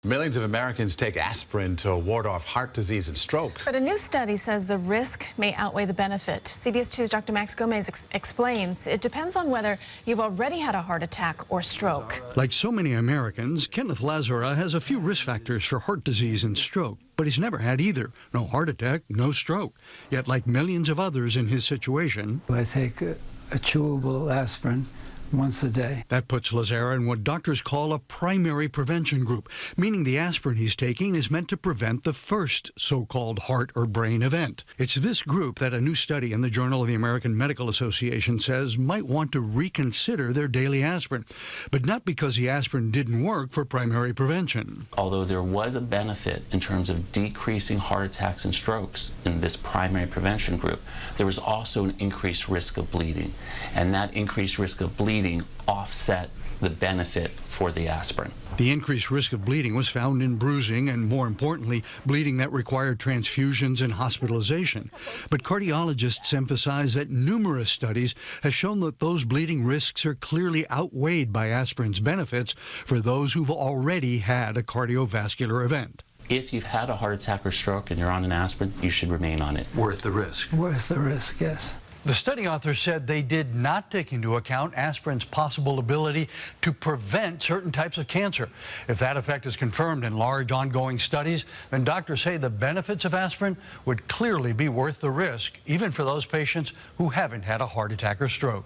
Millions of Americans take aspirin to ward off heart disease and stroke. But a new study says the risk may outweigh the benefit. CBS 2's Dr. Max Gomez explains it depends on whether you've already had a heart attack or stroke. Like so many Americans, Kenneth Lazara has a few risk factors for heart disease and stroke, but he's never had either. No heart attack, no stroke. Yet, like millions of others in his situation, I take a chewable aspirin once a day. That puts Lazara in what doctors call a primary prevention group, meaning the aspirin he's taking is meant to prevent the first so-called heart or brain event. It's this group that a new study in the Journal of the American Medical Association says might want to reconsider their daily aspirin, but not because the aspirin didn't work for primary prevention. Although there was a benefit in terms of decreasing heart attacks and strokes in this primary prevention group, there was also an increased risk of bleeding, and that increased risk of bleeding offset the benefit for the aspirin. The increased risk of bleeding was found in bruising and, more importantly, bleeding that required transfusions and hospitalization. But cardiologists emphasize that numerous studies have shown that those bleeding risks are clearly outweighed by aspirin's benefits for those who've already had a cardiovascular event. If you've had a heart attack or stroke and you're on an aspirin, you should remain on it. Worth the risk. Worth the risk, yes. The study authors said they did not take into account aspirin's possible ability to prevent certain types of cancer. If that effect is confirmed in large ongoing studies, then doctors say the benefits of aspirin would clearly be worth the risk, even for those patients who haven't had a heart attack or stroke.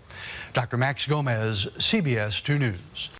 Dr. Max Gomez, CBS 2 News.